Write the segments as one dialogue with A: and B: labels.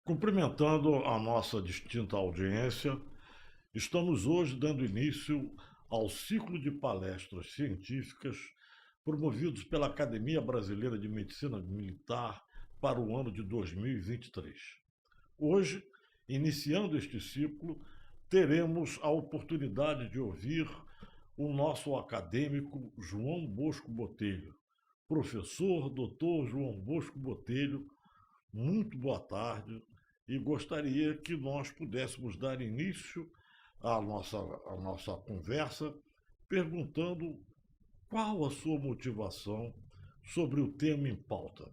A: Cumprimentando a nossa distinta audiência, estamos hoje dando início ao ciclo de palestras científicas promovidos pela Academia Brasileira de Medicina Militar para o ano de 2023. Hoje, iniciando este ciclo, teremos a oportunidade de ouvir o nosso acadêmico João Bosco Botelho. Professor Dr. João Bosco Botelho, muito boa tarde e gostaria que nós pudéssemos dar início à nossa conversa perguntando qual a sua motivação sobre o tema em pauta.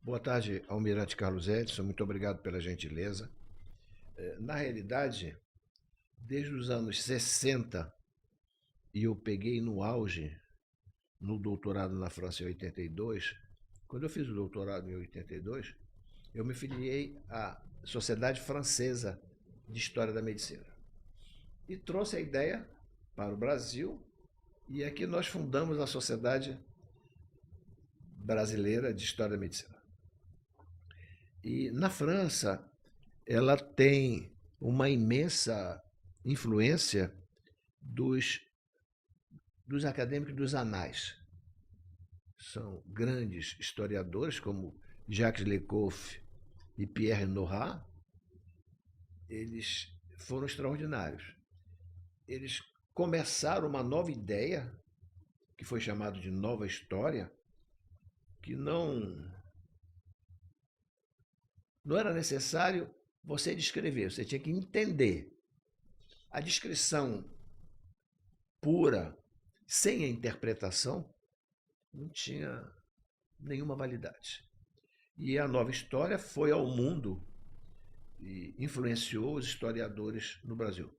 B: Boa tarde, Almirante Carlos Edson, muito obrigado pela gentileza. Na realidade, desde os anos 60, e eu peguei no auge, no doutorado na França em 82, quando eu fiz o doutorado em 82, eu me filiei à Sociedade Francesa de História da Medicina. E trouxe a ideia para o Brasil, e aqui nós fundamos a Sociedade Brasileira de História da Medicina. E na França, ela tem uma imensa influência dos acadêmicos dos anais. São grandes historiadores como Jacques Lecoq e Pierre Nora. Eles foram extraordinários. Eles começaram uma nova ideia, que foi chamado de nova história, que não era necessário você descrever, você tinha que entender. A descrição pura, sem a interpretação, não tinha nenhuma validade. E a nova história foi ao mundo e influenciou os historiadores no Brasil.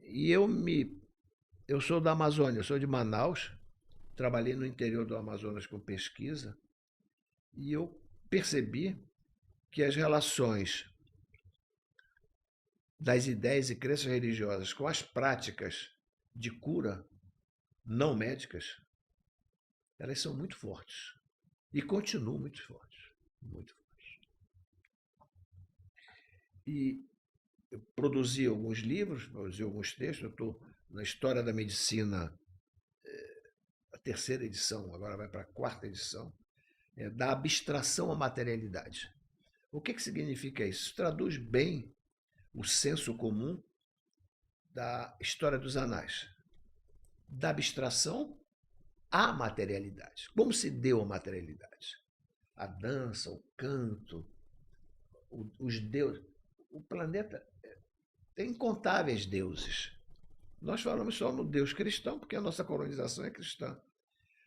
B: E eu sou da Amazônia, eu sou de Manaus, trabalhei no interior do Amazonas com pesquisa, e eu percebi que as relações das ideias e crenças religiosas com as práticas de cura não médicas, elas são muito fortes e continuam muito fortes, muito fortes. E eu produzi alguns livros, produzi alguns textos, eu estou na História da Medicina, a terceira edição, agora vai para a quarta edição, da abstração à materialidade. O que significa isso? Traduz bem o senso comum da história dos anais, da abstração à materialidade. Como se deu a materialidade? A dança, o canto, os deuses. O planeta tem incontáveis deuses. Nós falamos só no Deus cristão, porque a nossa colonização é cristã.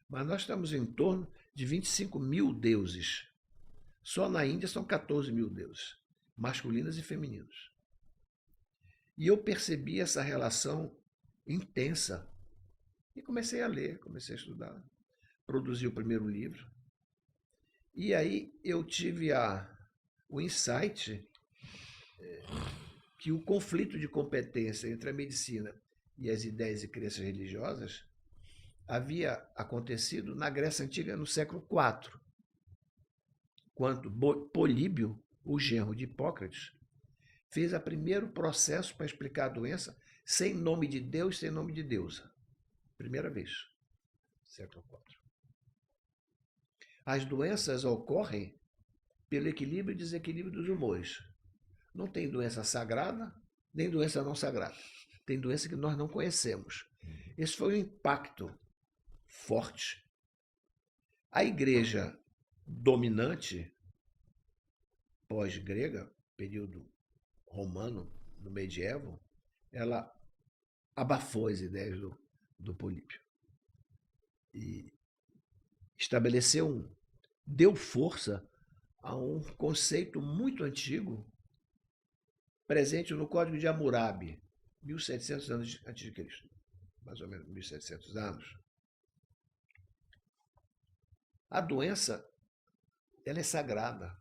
B: Mas nós estamos em torno de 25 mil deuses. Só na Índia são 14 mil deuses, masculinos e femininos. E eu percebi essa relação intensa. E comecei a ler, comecei a estudar. Produzi o primeiro livro. E aí eu tive o insight que o conflito de competência entre a medicina e as ideias e crenças religiosas havia acontecido na Grécia Antiga no século IV, quando Políbio, o genro de Hipócrates, fez o primeiro processo para explicar a doença sem nome de Deus, sem nome de deusa. Primeira vez, século IV. As doenças ocorrem pelo equilíbrio e desequilíbrio dos humores. Não tem doença sagrada, nem doença não sagrada. Tem doença que nós não conhecemos. Esse foi um impacto forte. A igreja dominante, pós-grega, período romano, no medievo, ela abafou as ideias do Políbio. E deu força a um conceito muito antigo, presente no Código de Hammurabi, 1700 anos antes de Cristo, mais ou menos 1700 anos. A doença, ela é sagrada.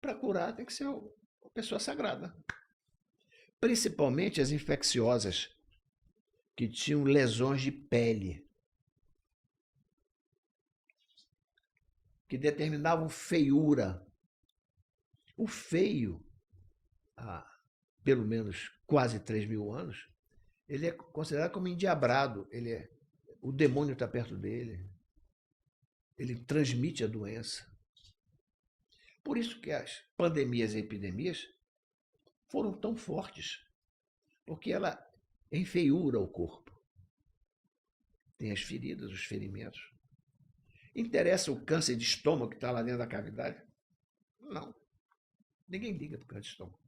B: Para curar tem que ser uma pessoa sagrada. Principalmente as infecciosas, que tinham lesões de pele, que determinavam feiura. O feio, há pelo menos quase 3.000 anos, ele é considerado como endiabrado. O demônio está perto dele. Ele transmite a doença. Por isso que as pandemias e epidemias foram tão fortes, porque ela enfeiura o corpo. Tem as feridas, os ferimentos. Interessa o câncer de estômago que está lá dentro da cavidade? Não. Ninguém liga para o câncer de estômago.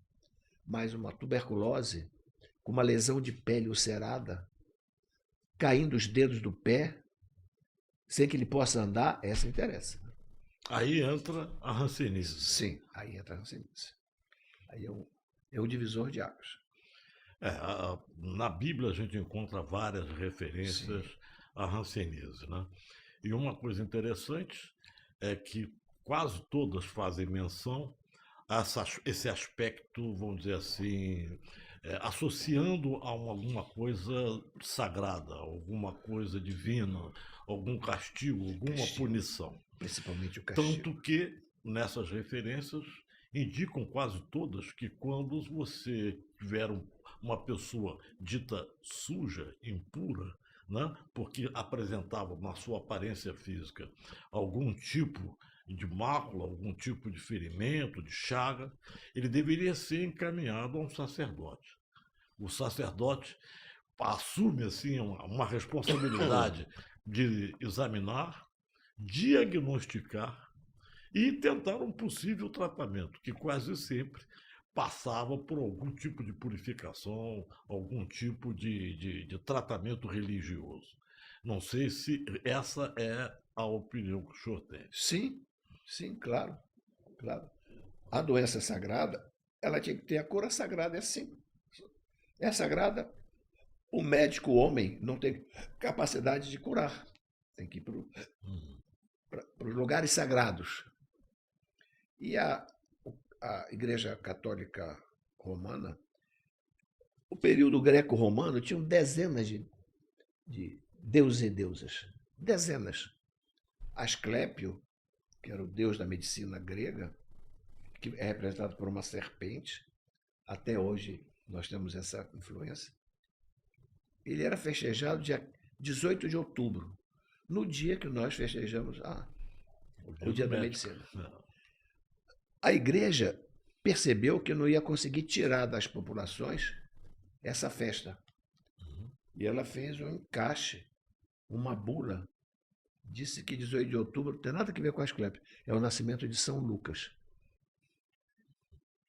B: Mas uma tuberculose, com uma lesão de pele ulcerada, caindo os dedos do pé, sem que ele possa andar, essa interessa.
A: Aí entra a hanseníase.
B: Sim, aí entra a hanseníase. Aí é o divisor de águas.
A: Na Bíblia a gente encontra várias referências
B: Sim.
A: à hanseníase, né? E uma coisa interessante é que quase todas fazem menção a esse aspecto, vamos dizer assim, associando a alguma coisa sagrada, alguma coisa divina, algum castigo, alguma punição.
B: Principalmente o castigo.
A: Tanto que nessas referências indicam quase todas que quando você tiver uma pessoa dita suja, impura, né, porque apresentava na sua aparência física algum tipo de mácula, algum tipo de ferimento, de chaga, ele deveria ser encaminhado a um sacerdote. O sacerdote assume assim uma responsabilidade de examinar, diagnosticar e tentar um possível tratamento, que quase sempre passava por algum tipo de purificação, algum tipo de tratamento religioso. Não sei se essa é a opinião que o senhor tem.
B: Sim, claro, claro. A doença sagrada, ela tinha que ter a cura sagrada, é assim. É sagrada, o médico homem não tem capacidade de curar. Tem que ir para os lugares sagrados. E a Igreja Católica Romana, o período greco-romano, tinham dezenas de deuses e deusas. Dezenas. Asclépio, que era o deus da medicina grega, que é representado por uma serpente. Até hoje nós temos essa influência. Ele era festejado dia 18 de outubro, no dia que nós festejamos o dia da medicina. A igreja percebeu que não ia conseguir tirar das populações essa festa. E ela fez um encaixe, uma bula. Disse que 18 de outubro não tem nada a ver com Asclépio. É o nascimento de São Lucas.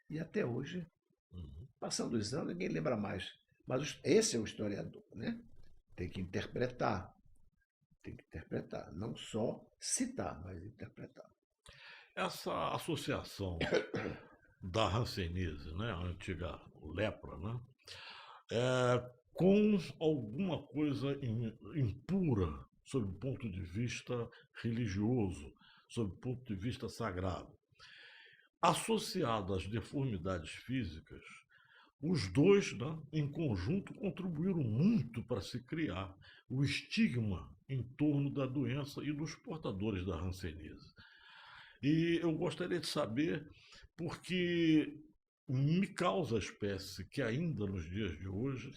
B: E até hoje, passando os anos, ninguém lembra mais. Mas esse é o historiador, né? Tem que interpretar. Tem que interpretar. Não só citar, mas interpretar.
A: Essa associação da hanseníase, né, a antiga lepra, né, com alguma coisa impura sob o ponto de vista religioso, sob o ponto de vista sagrado. Associado às deformidades físicas, os dois, né, em conjunto, contribuíram muito para se criar o estigma em torno da doença e dos portadores da hanseníase. E eu gostaria de saber, porque me causa a espécie que ainda nos dias de hoje,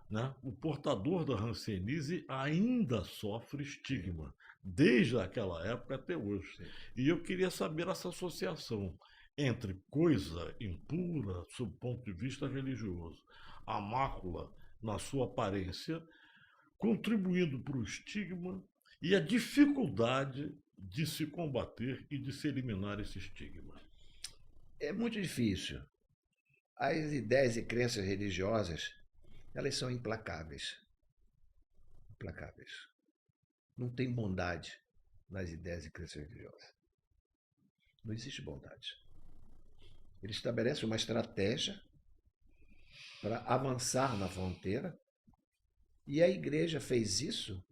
A: né, o portador da hanseníase ainda sofre estigma, desde aquela época até hoje.
B: Sim.
A: E eu queria saber essa associação entre coisa impura, sob o ponto de vista religioso, a mácula na sua aparência, contribuindo para o estigma e a dificuldade de se combater e de se eliminar esse estigma.
B: É muito difícil. As ideias e crenças religiosas, elas são implacáveis. Implacáveis. Não tem bondade nas ideias e crenças religiosas. Não existe bondade. Ele estabelece uma estratégia para avançar na fronteira, e a igreja fez isso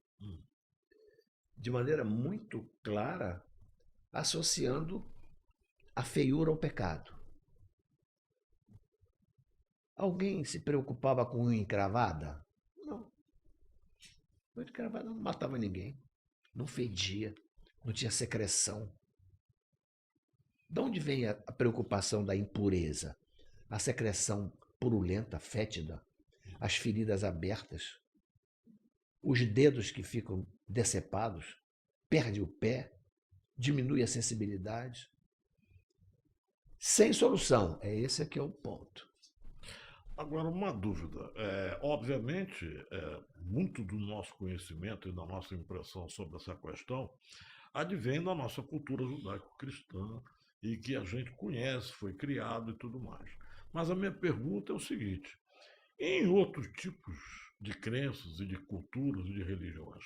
B: de maneira muito clara, associando a feiura ao pecado. Alguém se preocupava com unha encravada? Não. Unha encravada não matava ninguém, não fedia, não tinha secreção. De onde vem a preocupação da impureza? A secreção purulenta, fétida, as feridas abertas, os dedos que ficam decepados, perde o pé, diminui a sensibilidade. Sem solução. Esse aqui é o ponto.
A: Agora, uma dúvida. Obviamente, muito do nosso conhecimento e da nossa impressão sobre essa questão advém da nossa cultura judaico-cristã e que a gente conhece, foi criado e tudo mais. Mas a minha pergunta é o seguinte: em outros tipos de crenças e de culturas e de religiões,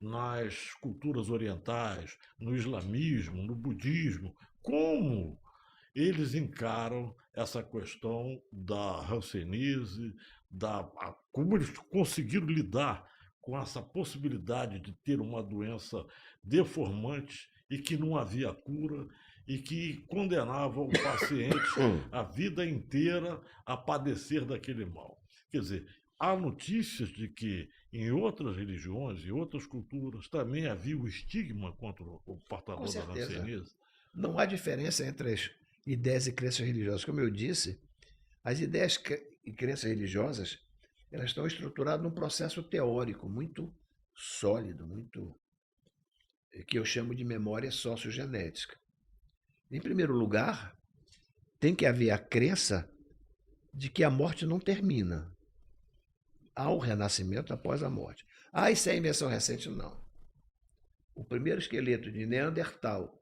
A: nas culturas orientais, no islamismo, no budismo, como eles encaram essa questão da hanseníase, como eles conseguiram lidar com essa possibilidade de ter uma doença deformante e que não havia cura e que condenava o paciente a vida inteira a padecer daquele mal. Quer dizer, há notícias de que em outras religiões e outras culturas também havia o estigma contra o
B: Com
A: portador da
B: certeza.
A: hanseníase.
B: Não há diferença entre as ideias e crenças religiosas. Como eu disse, as ideias e crenças religiosas, elas estão estruturadas num processo teórico muito sólido, muito que eu chamo de memória sociogenética. Em primeiro lugar, tem que haver a crença de que a morte não termina. Há o renascimento após a morte. Isso é invenção recente? Não. O primeiro esqueleto de Neandertal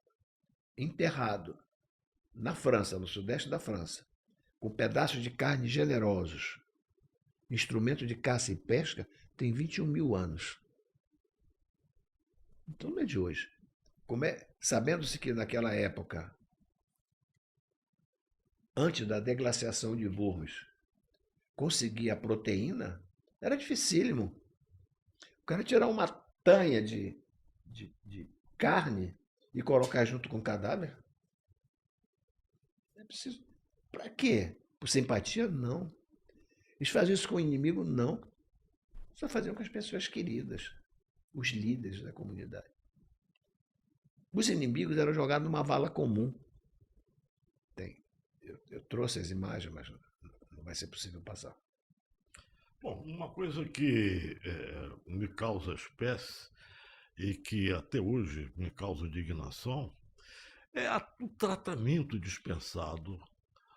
B: enterrado na França, no sudeste da França, com pedaços de carne generosos, instrumento de caça e pesca, tem 21 mil anos. Então não é de hoje. Sabendo-se que naquela época, antes da deglaciação de Burros, conseguir a proteína, era dificílimo. O cara tirar uma tanha de carne e colocar junto com o cadáver, é preciso. Para quê? Por simpatia? Não. Eles faziam isso com o inimigo? Não. Só faziam com as pessoas queridas, os líderes da comunidade. Os inimigos eram jogados numa vala comum. Eu trouxe as imagens, mas não vai ser possível passar.
A: Bom, uma coisa que me causa espécie e que até hoje me causa indignação é o tratamento dispensado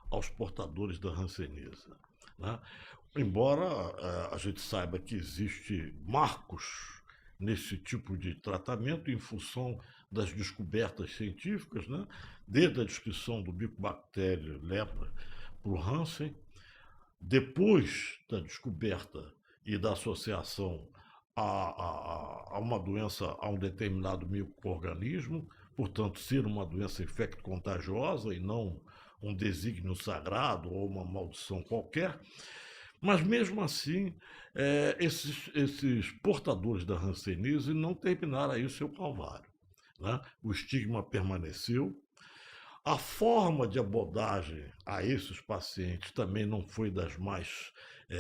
A: aos portadores da hanseníase. Né? Embora a gente saiba que existe marcos nesse tipo de tratamento em função das descobertas científicas, né? Desde a descrição do micobactério lepra por Hansen, depois da descoberta e da associação a uma doença, a um determinado microorganismo, portanto, ser uma doença infecto-contagiosa e não um desígnio sagrado ou uma maldição qualquer. Mas, mesmo assim, esses portadores da hanseníase não terminaram aí o seu calvário. Né? O estigma permaneceu. A forma de abordagem a esses pacientes também não foi das mais,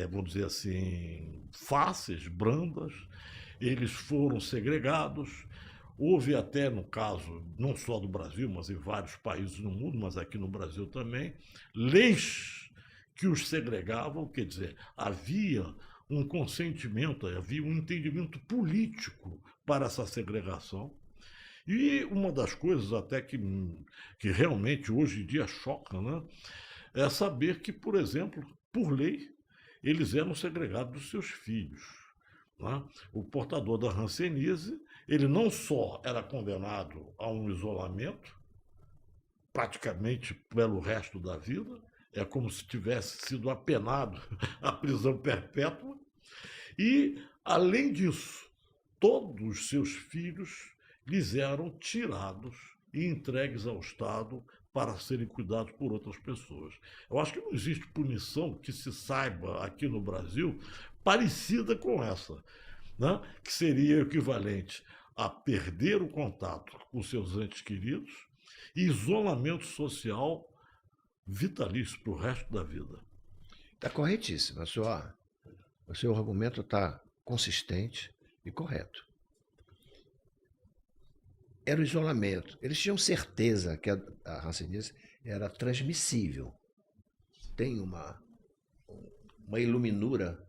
A: vamos dizer assim, fáceis, brandas. Eles foram segregados. Houve até, no caso, não só do Brasil, mas em vários países no mundo, mas aqui no Brasil também, leis que os segregavam, quer dizer, havia um consentimento, havia um entendimento político para essa segregação. E uma das coisas até que realmente hoje em dia choca, né, é saber que, por exemplo, por lei, eles eram segregados dos seus filhos. Né? O portador da hanseníase, ele não só era condenado a um isolamento, praticamente pelo resto da vida, é como se tivesse sido apenado à prisão perpétua, e, além disso, todos os seus filhos lhes eram tirados e entregues ao Estado para serem cuidados por outras pessoas. Eu acho que não existe punição que se saiba aqui no Brasil parecida com essa, né? Que seria equivalente a perder o contato com seus entes queridos e isolamento social vitalício para o resto da vida.
B: Está corretíssimo. O seu argumento está consistente e correto. era o isolamento. Eles tinham certeza que a hanseníase era transmissível. Tem uma iluminura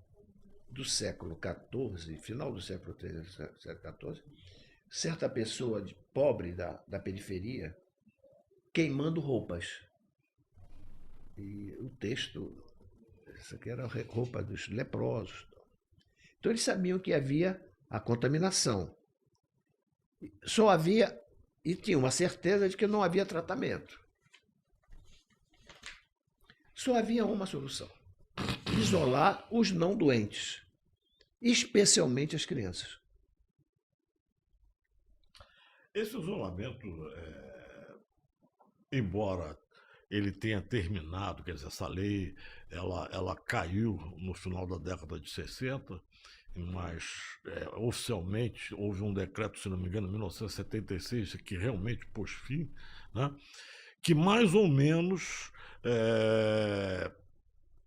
B: do século XIV, final do século XIII, século XIV, certa pessoa pobre da periferia queimando roupas. E o texto, isso aqui era a roupa dos leprosos. Então eles sabiam que havia a contaminação. Só havia, e tinha uma certeza de que não havia tratamento. Só havia uma solução: isolar os não doentes, especialmente as crianças.
A: Esse isolamento, embora ele tenha terminado, quer dizer, essa lei ela caiu no final da década de 60, mas oficialmente houve um decreto, se não me engano, em 1976, que realmente pôs fim, né? Que mais ou menos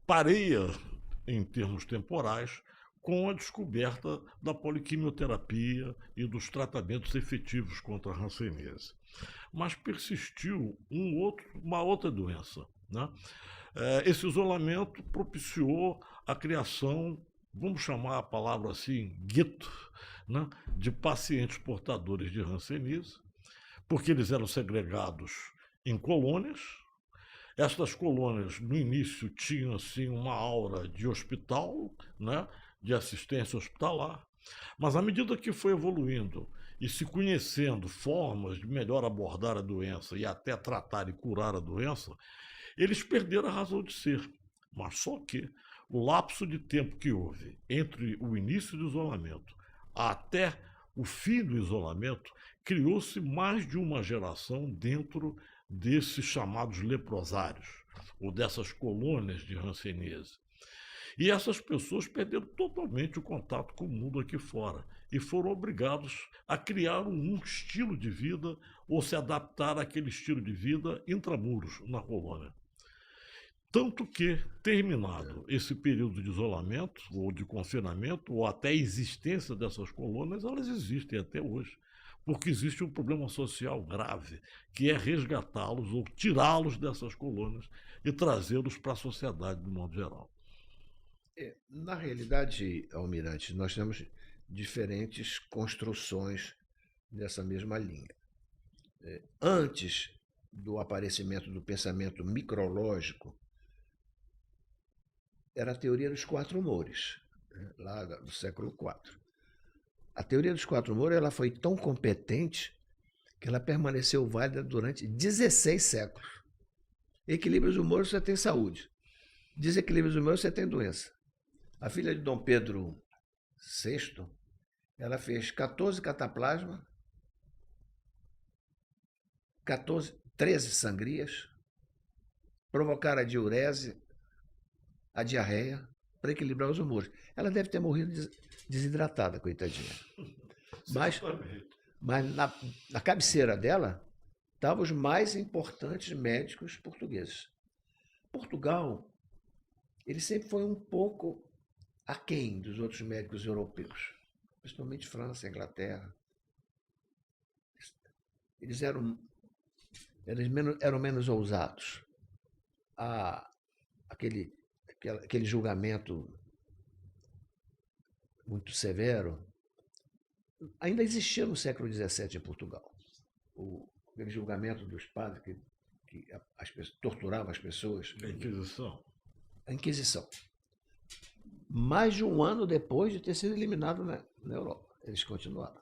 A: pareia, em termos temporais, com a descoberta da poliquimioterapia e dos tratamentos efetivos contra a hanseníase. Mas persistiu uma outra doença, né? Esse isolamento propiciou a criação, vamos chamar a palavra assim, gueto, né, de pacientes portadores de hanseníase, porque eles eram segregados em colônias. Estas colônias, no início, tinham assim, uma aura de hospital, né, de assistência hospitalar, mas à medida que foi evoluindo e se conhecendo formas de melhor abordar a doença e até tratar e curar a doença, eles perderam a razão de ser. Mas só que o lapso de tempo que houve entre o início do isolamento até o fim do isolamento, criou-se mais de uma geração dentro desses chamados leprosários, ou dessas colônias de hanseníase. E essas pessoas perderam totalmente o contato com o mundo aqui fora e foram obrigados a criar um estilo de vida ou se adaptar àquele estilo de vida intramuros na colônia. Tanto que, terminado esse período de isolamento, ou de confinamento, ou até a existência dessas colônias, elas existem até hoje. Porque existe um problema social grave, que é resgatá-los ou tirá-los dessas colônias e trazê-los para a sociedade de modo geral.
B: Na realidade, Almirante, nós temos diferentes construções dessa mesma linha. Antes do aparecimento do pensamento micrológico, era a teoria dos quatro humores, lá do século IV. A teoria dos quatro humores ela foi tão competente que ela permaneceu válida durante 16 séculos. Equilíbrio dos humores, você tem saúde. Desequilíbrio dos humores, você tem doença. A filha de Dom Pedro VI, ela fez 14 cataplasma, 13 sangrias, provocaram a diurese, a diarreia, para equilibrar os humores. Ela deve ter morrido desidratada, coitadinha. Mas na cabeceira dela estavam os mais importantes médicos portugueses. Portugal, ele sempre foi um pouco aquém dos outros médicos europeus, principalmente França, Inglaterra. Eles eram menos ousados. Aquele julgamento muito severo ainda existia no século XVII em Portugal. Aquele julgamento dos padres que torturavam as pessoas.
A: A Inquisição.
B: A Inquisição. Mais de um ano depois de ter sido eliminado na Europa. Eles continuaram.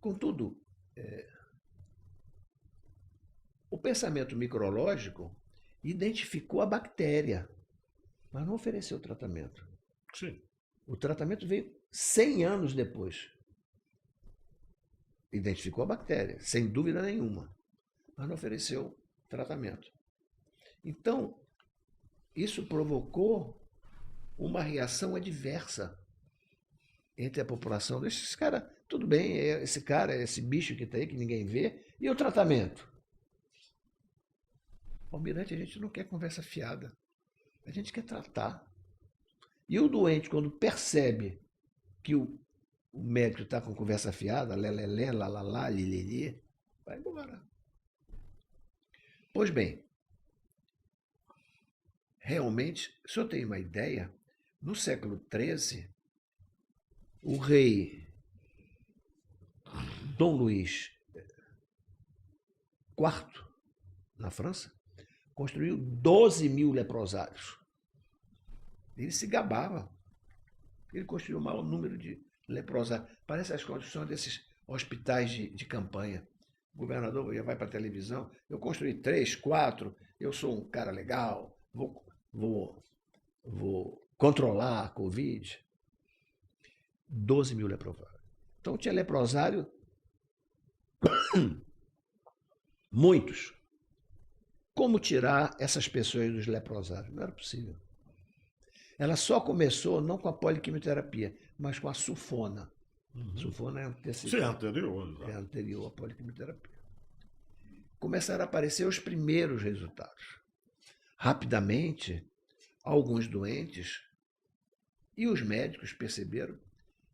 B: Contudo, o pensamento micrológico identificou a bactéria, mas não ofereceu tratamento.
A: Sim.
B: O tratamento veio 100 anos depois. Identificou a bactéria, sem dúvida nenhuma, mas não ofereceu tratamento. Então, isso provocou uma reação adversa entre a população. Esses caras, tudo bem, esse cara, esse bicho que está aí, que ninguém vê, e o tratamento? Almirante, a gente não quer conversa fiada. A gente quer tratar. E o doente, quando percebe que o médico está com conversa fiada, lelelé, lalala, lilili, vai embora. Pois bem, realmente, se eu tenho uma ideia, no século XIII, o rei Dom Luís IV, na França, construiu 12 mil leprosários. Ele se gabava. Ele construiu o maior número de leprosários. Parece as construções desses hospitais de campanha. O governador vai para a televisão, eu construí 3, 4, eu sou um cara legal, vou controlar a Covid. 12 mil leprosários. Então tinha leprosário, muitos. Como tirar essas pessoas dos leprosários? Não era possível. Ela só começou não com a poliquimioterapia, mas com a sulfona. Sulfona
A: Sim, anterior.
B: é anterior à poliquimioterapia. Começaram a aparecer os primeiros resultados. Rapidamente, alguns doentes e os médicos perceberam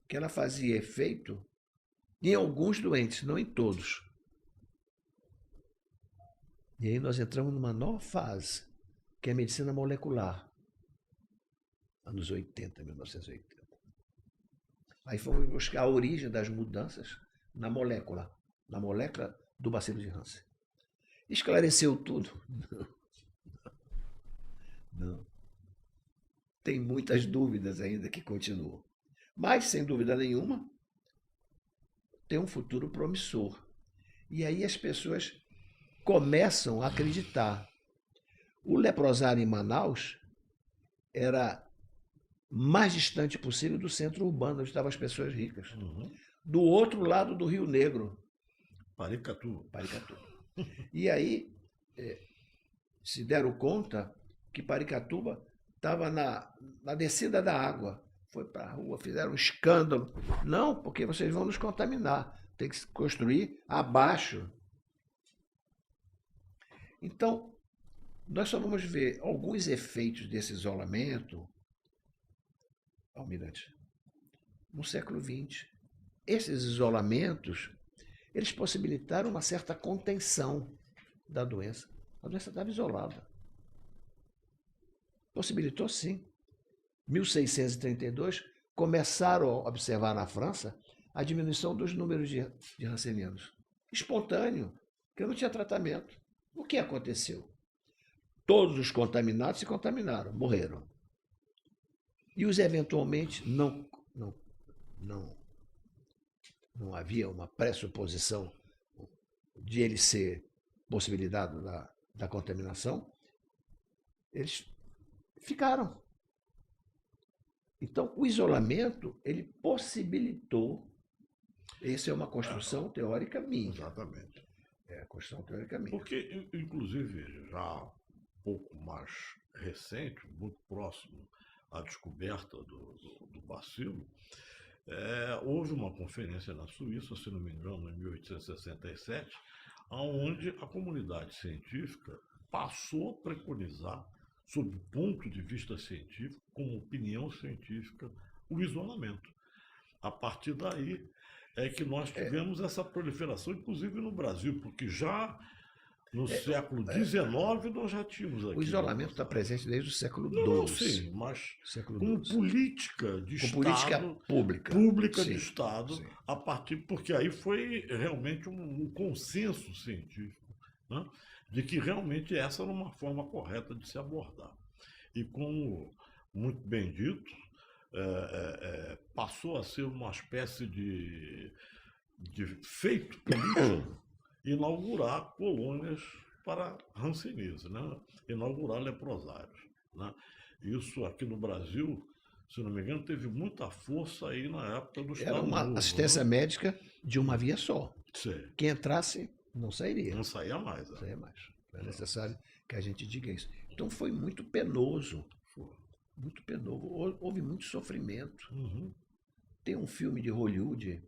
B: que ela fazia efeito em alguns doentes, não em todos. E aí nós entramos numa nova fase, que é a medicina molecular. Anos 80, 1980. Aí fomos buscar a origem das mudanças na molécula do bacilo de Hansen. Esclareceu tudo? Não. Tem muitas dúvidas ainda que continuam. Mas, sem dúvida nenhuma, tem um futuro promissor. E aí as pessoas começam a acreditar. O leprosário em Manaus era mais distante possível do centro urbano, onde estavam as pessoas ricas. Do outro lado do Rio Negro.
A: Paricatu.
B: E aí se deram conta que Paricatuba estava na descida da água. Foi para a rua, fizeram um escândalo. Não, porque vocês vão nos contaminar. Tem que se construir abaixo. Então, nós só vamos ver alguns efeitos desse isolamento, Almirante, no século XX. Esses isolamentos, eles possibilitaram uma certa contenção da doença. A doença estava isolada. Possibilitou, sim. 1632, começaram a observar na França a diminuição dos números de rancenianos. Espontâneo, porque não tinha tratamento. O que aconteceu? Todos os contaminados se contaminaram, morreram. E os eventualmente não havia uma pressuposição de ele ser possibilidade da contaminação, eles ficaram. Então, o isolamento, ele possibilitou, essa é uma construção teórica minha.
A: Exatamente.
B: É a construção teórica minha.
A: Porque, inclusive, já um pouco mais recente, muito próximo à descoberta do bacilo, houve uma conferência na Suíça, se não me engano, em 1867, onde a comunidade científica passou a preconizar, sob o ponto de vista científico, como opinião científica, o isolamento. A partir daí é que nós tivemos essa proliferação, inclusive no Brasil, porque já no século XIX nós já tínhamos aqui.
B: O isolamento está presente desde o século XII.
A: Sim, mas
B: século XII.
A: política de Estado.
B: Política pública.
A: Pública
B: sim,
A: de Estado,
B: sim.
A: a partir, porque aí foi realmente um consenso científico, né, de que realmente essa era uma forma correta de se abordar. E como muito bem dito, passou a ser uma espécie de feito político inaugurar colônias para hanseníase, né? Inaugurar leprosários, né? Isso aqui no Brasil, se não me engano, teve muita força aí na época do Estado
B: Era uma
A: Novo,
B: assistência médica de uma via só.
A: Sim.
B: Quem entrasse não sairia.
A: Não saía mais.
B: Não saía mais. É necessário que a gente diga isso. Então foi muito penoso. Muito penoso. Houve muito sofrimento. Tem um filme de Hollywood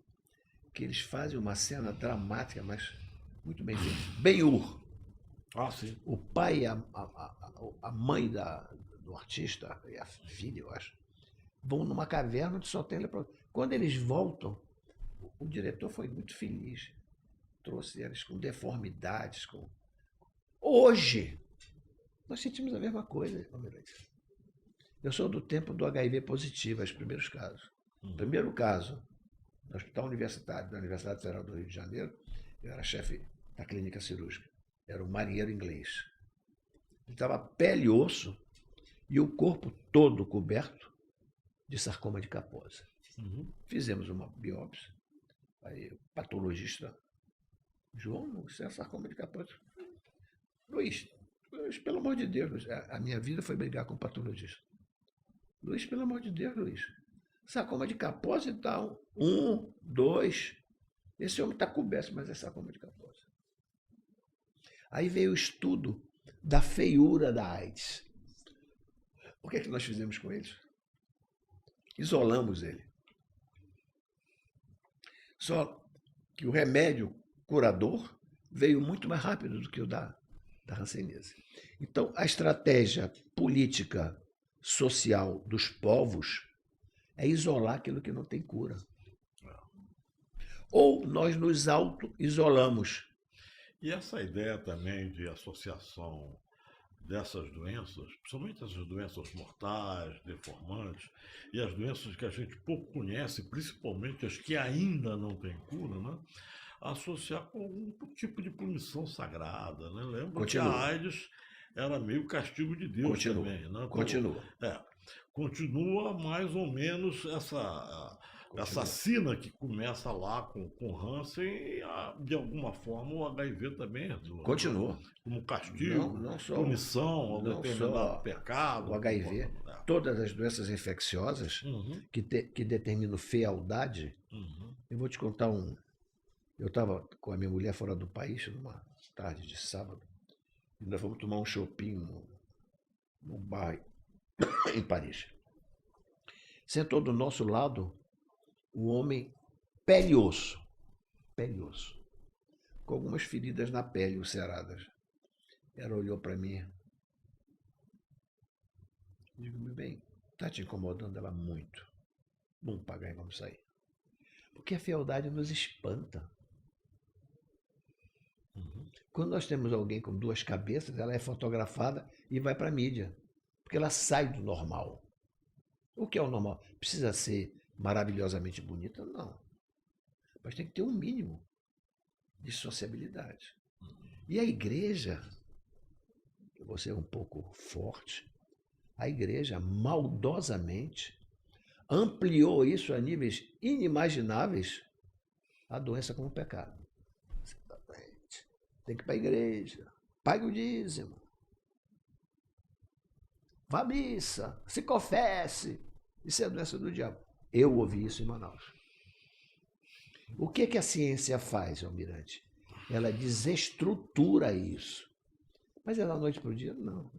B: que eles fazem uma cena dramática, mas muito bem feita. Ben-Hur.
A: Sim.
B: O pai e a mãe do artista, e a filha, eu acho, vão numa caverna onde só tem leprosos. Quando eles voltam, o diretor foi muito feliz. Trouxe eles com deformidades. Hoje, nós sentimos a mesma coisa, Almirante. Eu sou do tempo do HIV positivo, os primeiros casos. Primeiro caso, no Hospital Universitário da Universidade Federal do Rio de Janeiro, eu era chefe da clínica cirúrgica. Era um marinheiro inglês. Ele estava pele e osso e o corpo todo coberto de sarcoma de Kaposi. Fizemos uma biópsia. Aí o patologista, João, isso é sarcoma de Kaposi. Luiz, pelo amor de Deus, Luiz, a minha vida foi brigar com o patologista. Luiz, pelo amor de Deus, Luiz. Sarcoma de Kaposi e tal. 1, 2. Esse homem está coberto, mas é sarcoma de Kaposi. Aí veio o estudo da feiura da AIDS. O que é que nós fizemos com eles? Isolamos ele. Só que o remédio curador veio muito mais rápido do que o da hanseníase. Então, a estratégia política social dos povos é isolar aquilo que não tem cura. Ou nós nos auto-isolamos.
A: E essa ideia também de associação dessas doenças, principalmente essas doenças mortais, deformantes, e as doenças que a gente pouco conhece, principalmente as que ainda não têm cura, né? Associar com algum tipo de punição sagrada, né? Lembra que a AIDS era meio castigo de Deus também, né? Então, continua mais ou menos essa sina que começa lá com Hansen e, de alguma forma, o HIV também herdou.
B: Continua.
A: Como castigo,
B: não só,
A: punição ao determinado pecado.
B: O HIV, todas as doenças infecciosas que determinam fealdade. Eu vou te contar um. Eu estava com a minha mulher fora do país, numa tarde de sábado, e nós fomos tomar um chopping no bar em Paris. Sentou do nosso lado um homem pele e osso, com algumas feridas na pele, ulceradas. Ela olhou para mim. Digo, meu bem, está te incomodando ela muito. Vamos pagar e vamos sair. Porque a fealdade nos espanta. Quando nós temos alguém com duas cabeças, ela é fotografada e vai para a mídia. Porque ela sai do normal. O que é o normal? Precisa ser maravilhosamente bonita? Não. Mas tem que ter um mínimo de sociabilidade. E a igreja, eu vou ser um pouco forte, a igreja maldosamente ampliou isso a níveis inimagináveis, a doença como pecado. Tem que ir para a igreja, pague o dízimo, vá à missa, se confesse. Isso é a doença do diabo. Eu ouvi isso em Manaus. O que a ciência faz, Almirante? Ela desestrutura isso. Mas é da noite para o dia? Não.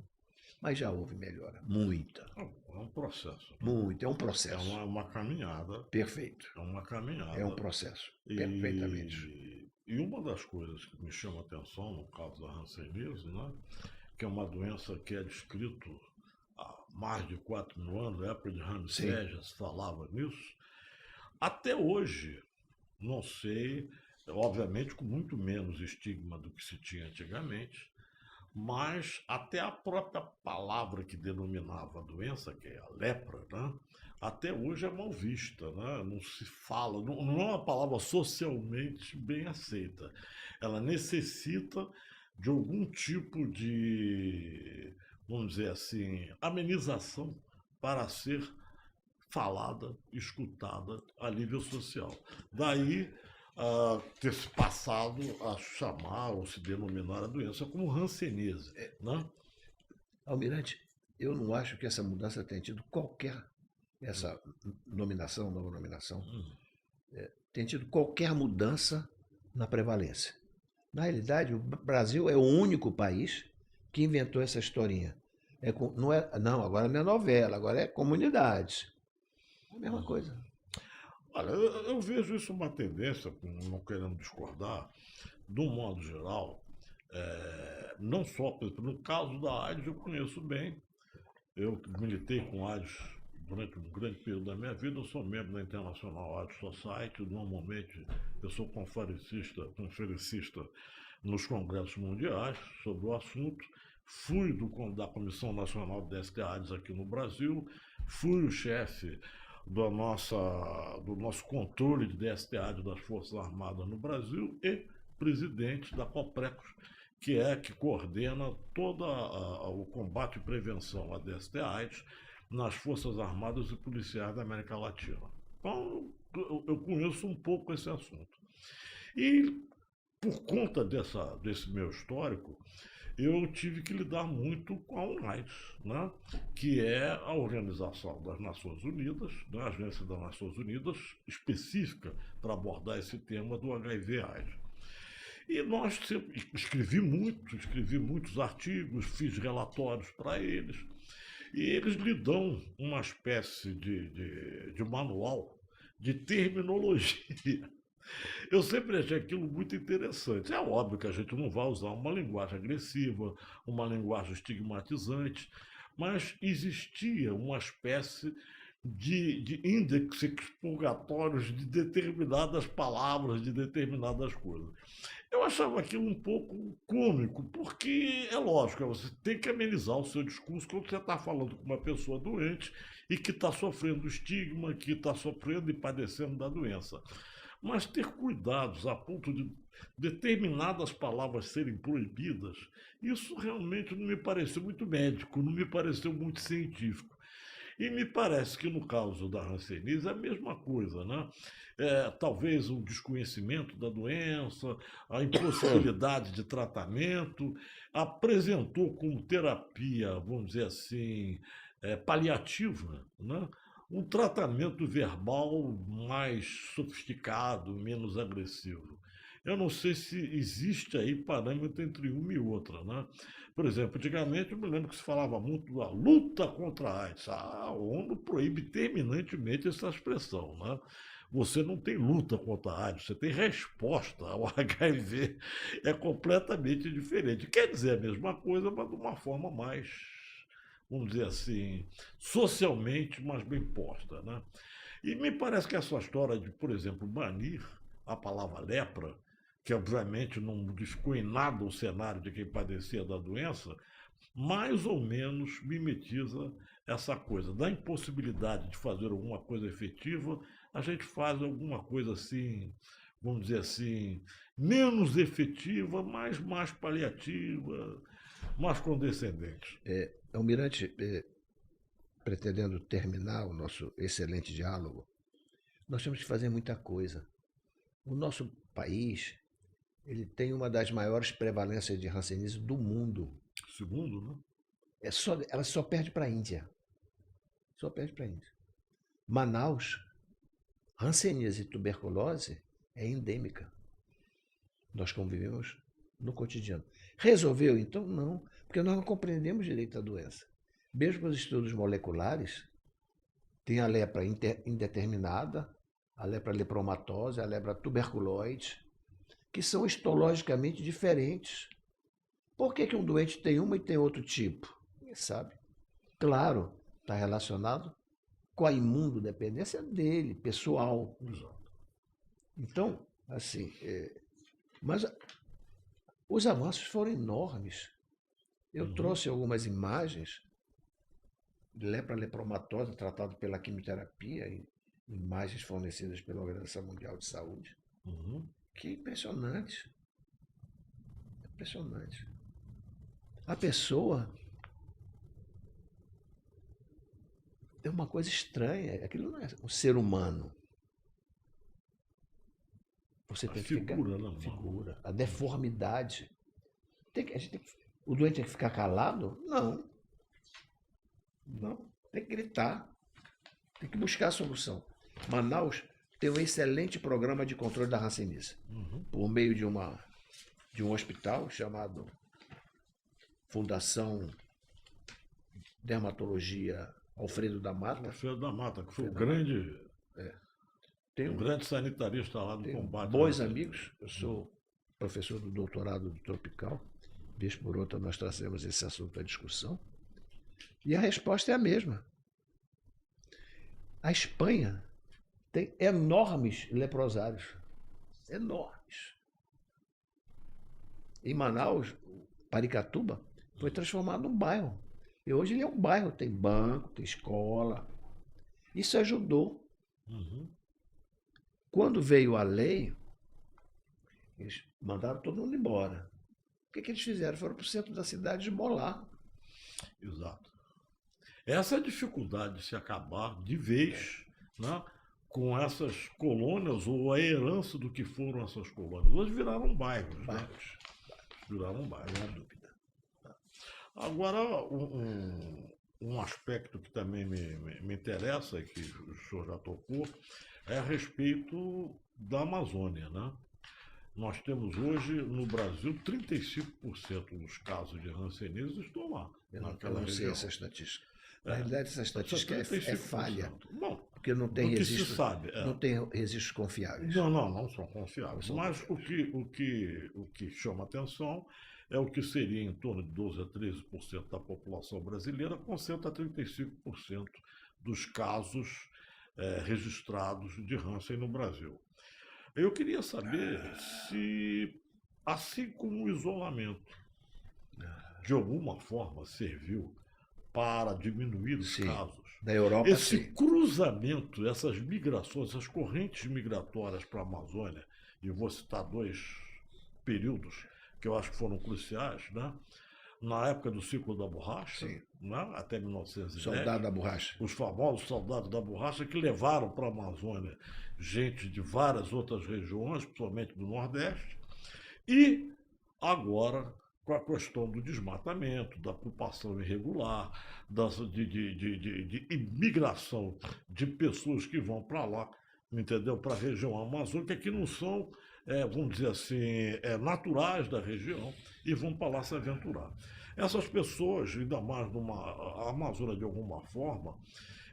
B: Mas já houve melhora. Muita.
A: É um processo.
B: Muito. É um processo.
A: É uma caminhada.
B: Perfeito.
A: É uma caminhada.
B: É um processo. Perfeitamente.
A: E uma das coisas que me chama a atenção, no caso da hanseníase, né, que é uma doença que é descrita há mais de 4.000 anos, na época de Ramsés já se falava nisso. Até hoje, não sei, obviamente com muito menos estigma do que se tinha antigamente, mas até a própria palavra que denominava a doença, que é a lepra, né, até hoje é mal vista, né? Não se fala, não é uma palavra socialmente bem aceita. Ela necessita de algum tipo de, vamos dizer assim, amenização para ser falada, escutada a nível social. Daí ter se passado a chamar ou se denominar a doença como hanseníase, né?
B: Almirante, eu não acho que essa mudança tenha tido essa nova nominação, tem tido qualquer mudança na prevalência. Na realidade, o Brasil é o único país que inventou essa historinha. Agora não é novela, agora é comunidade. É a mesma coisa.
A: Olha, eu vejo isso uma tendência, não querendo discordar, de um modo geral, não só, no caso da AIDS eu conheço bem, eu militei com AIDS durante um grande período da minha vida, eu sou membro da International Art Society. Normalmente, eu sou conferencista nos congressos mundiais sobre o assunto. Fui da Comissão Nacional de DST-AIDS aqui no Brasil, fui o chefe do nosso controle de DST-AIDS das Forças Armadas no Brasil e presidente da COPRECOS, que coordena todo o combate e prevenção à DST-AIDS nas Forças Armadas e Policiais da América Latina. Então, eu conheço um pouco esse assunto. E, por conta desse meu histórico, eu tive que lidar muito com a UNAIDS, né? Que é a Organização das Nações Unidas, né? A Agência das Nações Unidas específica para abordar esse tema do HIV/AIDS. E nós escrevi muitos artigos, fiz relatórios para eles, e eles lhe dão uma espécie de manual de terminologia. Eu sempre achei aquilo muito interessante. É óbvio que a gente não vai usar uma linguagem agressiva, uma linguagem estigmatizante, mas existia uma espécie de índices expurgatórios de determinadas palavras, de determinadas coisas. Eu achava aquilo um pouco cômico, porque é lógico, você tem que amenizar o seu discurso quando você está falando com uma pessoa doente e que está sofrendo estigma, que está sofrendo e padecendo da doença. Mas ter cuidados a ponto de determinadas palavras serem proibidas, isso realmente não me pareceu muito médico, não me pareceu muito científico. E me parece que no caso da hanseníase é a mesma coisa, né? Talvez o desconhecimento da doença, a impossibilidade de tratamento, apresentou como terapia, vamos dizer assim, paliativa, né? Um tratamento verbal mais sofisticado, menos agressivo. Eu não sei se existe aí parâmetro entre uma e outra, né? Por exemplo, antigamente eu me lembro que se falava muito da luta contra a AIDS. A ONU proíbe terminantemente essa expressão, né? Você não tem luta contra a AIDS, você tem resposta ao HIV. É completamente diferente. Quer dizer a mesma coisa, mas de uma forma mais, vamos dizer assim, socialmente mais bem posta, né? E me parece que essa história de, por exemplo, banir a palavra lepra, que obviamente não modificou em nada o cenário de quem padecia da doença, mais ou menos mimetiza essa coisa da impossibilidade de fazer alguma coisa efetiva. A gente faz alguma coisa assim, vamos dizer assim, menos efetiva, mas mais paliativa, mais condescendente.
B: Almirante, pretendendo terminar o nosso excelente diálogo, nós temos que fazer muita coisa. O nosso país, ele tem uma das maiores prevalências de hanseníase do mundo.
A: Segundo, né?
B: Ela só perde para a Índia. Só perde para a Índia. Manaus, hanseníase e tuberculose é endêmica. Nós convivemos no cotidiano. Resolveu, então? Não, porque nós não compreendemos direito a doença. Mesmo com os estudos moleculares, tem a lepra indeterminada, a lepra lepromatose, a lepra tuberculoide, que são histologicamente diferentes. Por que um doente tem uma e tem outro tipo? Ninguém sabe. Claro, está relacionado com a imunodependência dele, pessoal.
A: Exato.
B: Então, assim, mas os avanços foram enormes. Eu trouxe algumas imagens de lepra lepromatose tratado pela quimioterapia, imagens fornecidas pela Organização Mundial de Saúde. Que impressionante. Impressionante. A pessoa é uma coisa estranha. Aquilo não é um ser humano. Você tem que ficar. Figura. A deformidade. O doente tem que ficar calado? Não. Não. Tem que gritar. Tem que buscar a solução. Manaus tem um excelente programa de controle da hanseníase. Por meio de um hospital chamado Fundação Dermatologia Alfredo da Mata.
A: Alfredo da Mata, que foi o grande, grande sanitarista lá no combate.
B: Bons amigos. Eu sou professor do doutorado do Tropical. Vez por outra nós trazemos esse assunto à discussão. E a resposta é a mesma. A Espanha tem enormes leprosários. Enormes. Em Manaus, Paricatuba, foi transformado num bairro. E hoje ele é um bairro, tem banco, tem escola. Isso ajudou.
A: Uhum.
B: Quando veio a lei, eles mandaram todo mundo embora. O que eles fizeram? Foram para o centro da cidade esmolar.
A: Exato. Essa é a dificuldade de se acabar de vez, né, com essas colônias ou a herança do que foram essas colônias. Hoje viraram bairros. Né?
B: Bairros,
A: Viraram bairros.
B: não há dúvida.
A: Agora, um aspecto que também me interessa, e que o senhor já tocou, é a respeito da Amazônia. Né? Nós temos hoje no Brasil 35% dos casos de hanseníase estão lá,
B: Eu
A: naquela
B: não sei
A: região.
B: essa estatística. Na realidade, essa estatística é
A: 35%.
B: falha,
A: Bom,
B: porque não
A: do
B: tem
A: que se
B: registro,
A: sabe.
B: não tem registros confiáveis.
A: Não são confiáveis.
B: Não são
A: Mas o que chama atenção é o que seria em torno de 12 a 13% da população brasileira, concentra 35% dos casos registrados de Hansen no Brasil. Eu queria saber se, assim como o isolamento, de alguma forma serviu para diminuir os
B: Sim.
A: casos,
B: Na Europa,
A: esse
B: sim.
A: cruzamento, essas migrações, essas correntes migratórias para a Amazônia, e eu vou citar dois períodos que eu acho que foram cruciais, né? Na época do ciclo da borracha,
B: Sim.
A: né? Até 1910,
B: Soldado da borracha.
A: os famosos soldados da borracha que levaram para a Amazônia gente de várias outras regiões, principalmente do Nordeste, e agora com a questão do desmatamento, da ocupação irregular, de imigração de pessoas que vão para lá, entendeu? Para a região amazônica, que não são, vamos dizer assim, naturais da região e vão para lá se aventurar. Essas pessoas, ainda mais a Amazônia de alguma forma,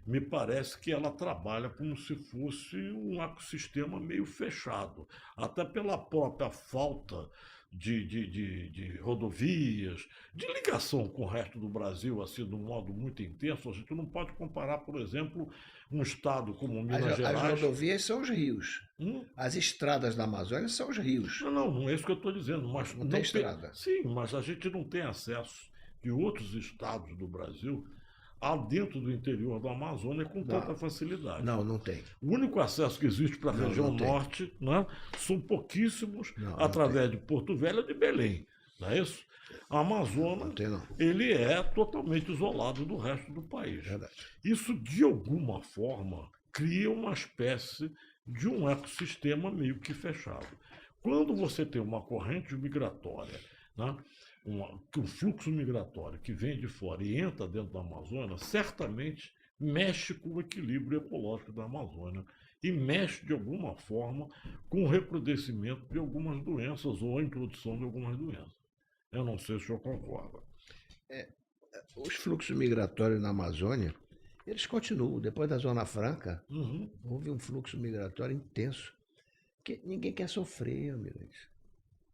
A: me parece que ela trabalha como se fosse um ecossistema meio fechado, até pela própria falta de rodovias, de ligação com o resto do Brasil, assim, de um modo muito intenso. A gente não pode comparar, por exemplo, um estado como Minas
B: As
A: Gerais.
B: rodovias são os rios.
A: Hum?
B: As estradas da Amazônia são os rios.
A: Não é isso que eu estou dizendo. Mas
B: Não tem estrada.
A: Sim, mas a gente não tem acesso de outros estados do Brasil a dentro do interior da Amazônia com tanta facilidade.
B: Não tem.
A: O único acesso que existe para a região norte, né, são pouquíssimos através de Porto Velho e de Belém. Não é isso? A Amazônia, ele é totalmente isolado do resto do país.
B: Verdade.
A: Isso, de alguma forma, cria uma espécie de um ecossistema meio que fechado. Quando você tem uma corrente migratória, né, um fluxo migratório que vem de fora e entra dentro da Amazônia, certamente mexe com o equilíbrio ecológico da Amazônia e mexe de alguma forma com o recrudescimento de algumas doenças ou a introdução de algumas doenças. Eu não sei se o senhor concorda.
B: Os fluxos migratórios na Amazônia, eles continuam. Depois da Zona Franca, houve um fluxo migratório intenso. Que ninguém quer sofrer, Almirante.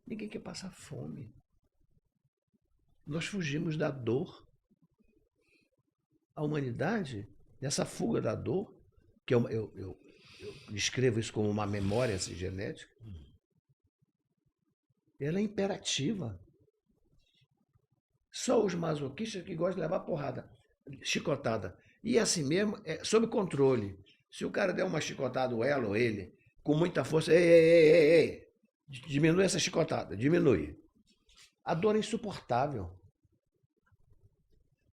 B: Ninguém quer passar fome. Nós fugimos da dor. A humanidade, nessa fuga da dor, que eu descrevo isso como uma memória genética, ela é imperativa. Só os masoquistas que gostam de levar porrada, chicotada. E assim mesmo, sob controle. Se o cara der uma chicotada, ela ou ele, com muita força, ei, diminui essa chicotada, diminui. A dor é insuportável.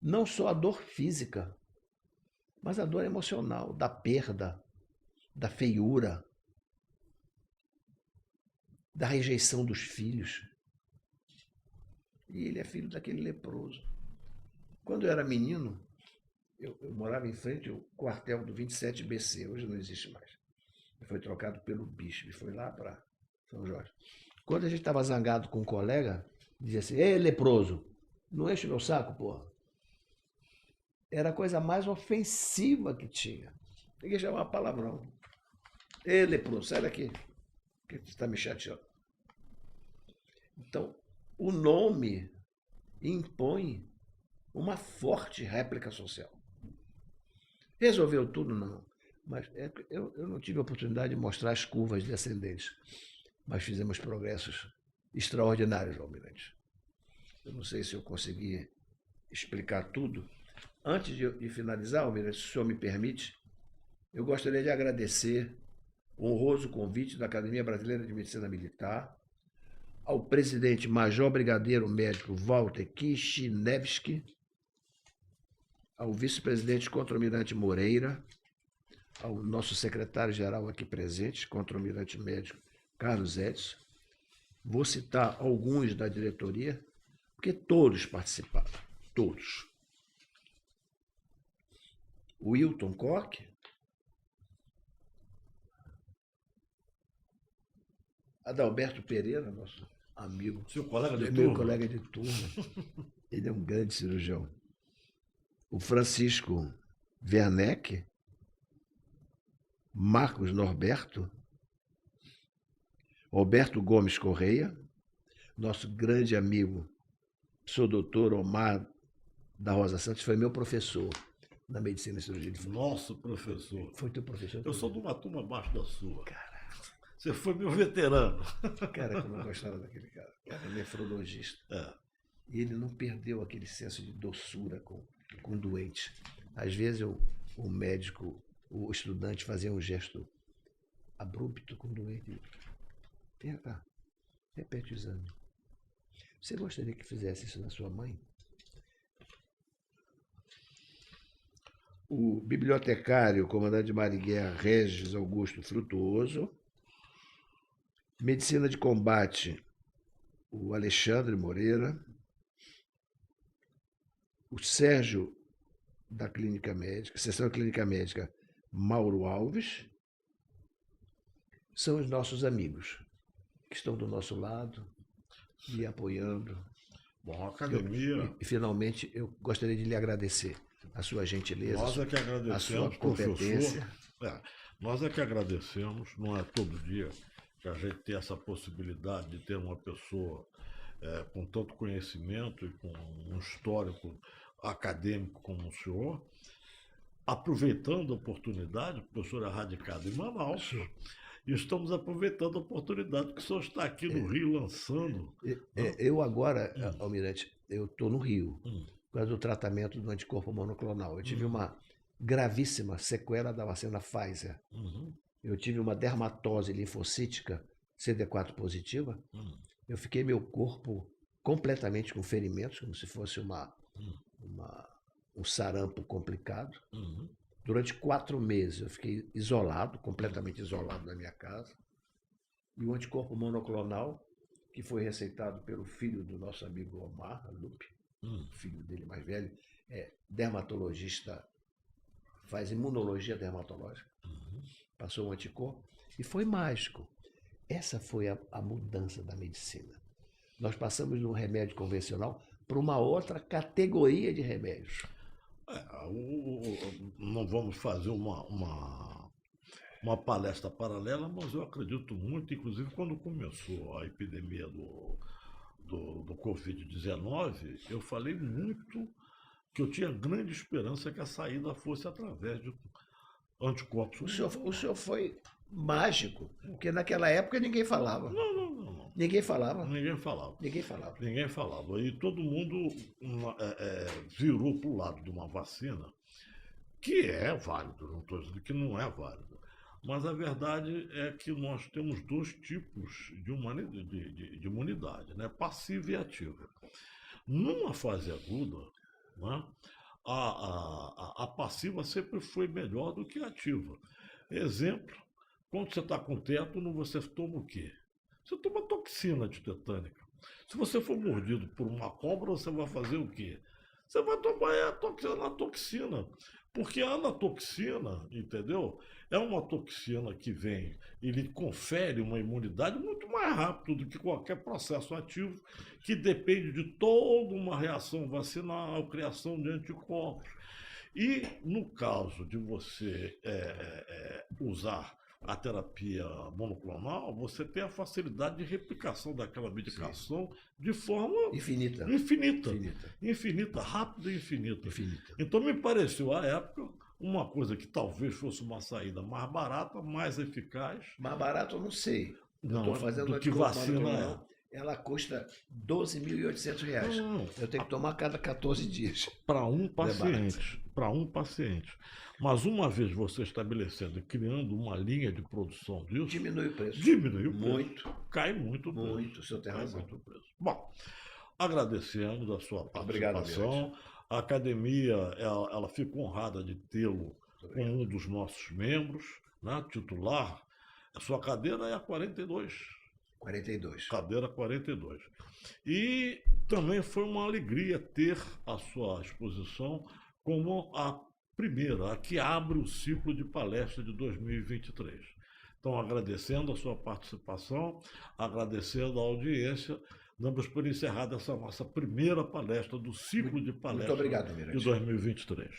B: Não só a dor física, mas a dor emocional, da perda, da feiura, da rejeição dos filhos. E ele é filho daquele leproso. Quando eu era menino, eu morava em frente ao quartel do 27BC, hoje não existe mais. Foi trocado pelo bispo e foi lá para São Jorge. Quando a gente estava zangado com um colega, dizia assim, ei, leproso, não enche meu saco, porra. Era a coisa mais ofensiva que tinha. Ninguém chamava palavrão. Ei, leproso, sai daqui, que você está me chateando. Então, o nome impõe uma forte réplica social. Resolveu tudo? Não. Mas eu não tive a oportunidade de mostrar as curvas descendentes, mas fizemos progressos extraordinários, Almirante. Eu não sei se eu consegui explicar tudo. Antes de finalizar, Almirante, se o senhor me permite, eu gostaria de agradecer o honroso convite da Academia Brasileira de Medicina Militar ao presidente Major Brigadeiro Médico Walter Kishinevski, ao vice-presidente Contra-Almirante Moreira, ao nosso secretário-geral aqui presente, Contra-Almirante Médico Carlos Edson. Vou citar alguns da diretoria, porque todos participaram, todos. O Wilton Koch, Adalberto Pereira, nosso amigo,
A: Seu colega de
B: meu
A: turma?
B: colega de turma, ele é um grande cirurgião. O Francisco Werneck, Marcos Norberto, Roberto Gomes Correia, nosso grande amigo, sou doutor Omar da Rosa Santos, foi meu professor na medicina e cirurgia de família.
A: Nosso professor.
B: Foi teu professor?
A: Eu sou de uma turma abaixo da sua.
B: Cara,
A: Você foi meu veterano.
B: cara, como eu gostava daquele cara. Cara, nefrologista.
A: É.
B: E ele não perdeu aquele senso de doçura com o doente. Às vezes o médico, o estudante fazia um gesto abrupto com o doente. Vem cá, repete o exame. Você gostaria que fizesse isso na sua mãe? O bibliotecário, comandante de mar e guerra, Regis Augusto Frutuoso. Medicina de combate, o Alexandre Moreira. O Sérgio, da Clínica Médica, Seção Clínica Médica, Mauro Alves. São os nossos amigos, que estão do nosso lado, me apoiando.
A: Bom, a academia.
B: E finalmente, eu gostaria de lhe agradecer a sua gentileza,
A: Nós é que
B: a sua
A: agradecemos,
B: competência.
A: professor. Nós é que agradecemos, não é todo dia que a gente tem essa possibilidade de ter uma pessoa com tanto conhecimento e com um histórico acadêmico como o senhor, aproveitando a oportunidade, o professor é radicado em Manaus, e estamos aproveitando a oportunidade que o senhor está aqui no Rio lançando.
B: Eu agora, Almirante, eu estou no Rio, por causa do tratamento do anticorpo monoclonal. Eu tive uma gravíssima sequela da vacina Pfizer. Eu tive uma dermatose linfocítica CD4 positiva. Eu fiquei meu corpo completamente com ferimentos, como se fosse um sarampo complicado. Durante 4 meses eu fiquei isolado, completamente isolado na minha casa. E o anticorpo monoclonal, que foi receitado pelo filho do nosso amigo Omar, Lupe, filho dele mais velho, é dermatologista, faz imunologia dermatológica. Passou um anticorpo e foi mágico. Essa foi a mudança da medicina. Nós passamos de um remédio convencional para uma outra categoria de remédios.
A: Não vamos fazer uma palestra paralela, mas eu acredito muito, inclusive quando começou a epidemia do Covid-19, eu falei muito que eu tinha grande esperança que a saída fosse através de anticorpos.
B: O senhor foi mágico, porque naquela época ninguém falava.
A: Não.
B: Ninguém falava.
A: Ninguém falava.
B: Ninguém falava.
A: Ninguém falava. E todo mundo virou para o lado de uma vacina que é válido, não estou dizendo que não é válido. Mas a verdade é que nós temos 2 tipos de imunidade, né? Passiva e ativa. Numa fase aguda, né, a passiva sempre foi melhor do que a ativa. Exemplo, quando você está com tétano, você toma o quê? Você toma toxina tetânica. Se você for mordido por uma cobra, você vai fazer o quê? Você vai tomar a toxina. Porque a anatoxina, entendeu? É uma toxina que vem e lhe confere uma imunidade muito mais rápido do que qualquer processo ativo que depende de toda uma reação vacinal, criação de anticorpos. E no caso de você usar a terapia monoclonal, você tem a facilidade de replicação daquela medicação de forma infinita, rápida e infinita. Então me pareceu, à época, uma coisa que talvez fosse uma saída mais barata, mais eficaz.
B: Mais barato eu não sei. Eu estou
A: Não,
B: fazendo
A: do que vacina é.
B: ela custa R$ 12.800.
A: Não,
B: Eu tenho que tomar a cada 14 dias.
A: para um
B: Não é barato.
A: paciente, para um paciente. Mas uma vez você estabelecendo e criando uma linha de produção disso,
B: Diminui o preço.
A: diminui o preço.
B: Muito,
A: Cai muito o preço.
B: muito, o senhor tem
A: Cai
B: razão.
A: muito o preço. Bom, agradecemos a sua
B: Obrigado,
A: participação. A academia, ela fica honrada de tê-lo como um dos nossos membros, né, titular. A sua cadeira é a 42.
B: 42.
A: Cadeira 42. E também foi uma alegria ter a sua exposição como a primeira, a que abre o ciclo de palestra de 2023. Então, agradecendo a sua participação, agradecendo a audiência, damos por encerrada essa nossa primeira palestra do ciclo de palestras
B: Muito obrigado,
A: de
B: Almirante.
A: 2023.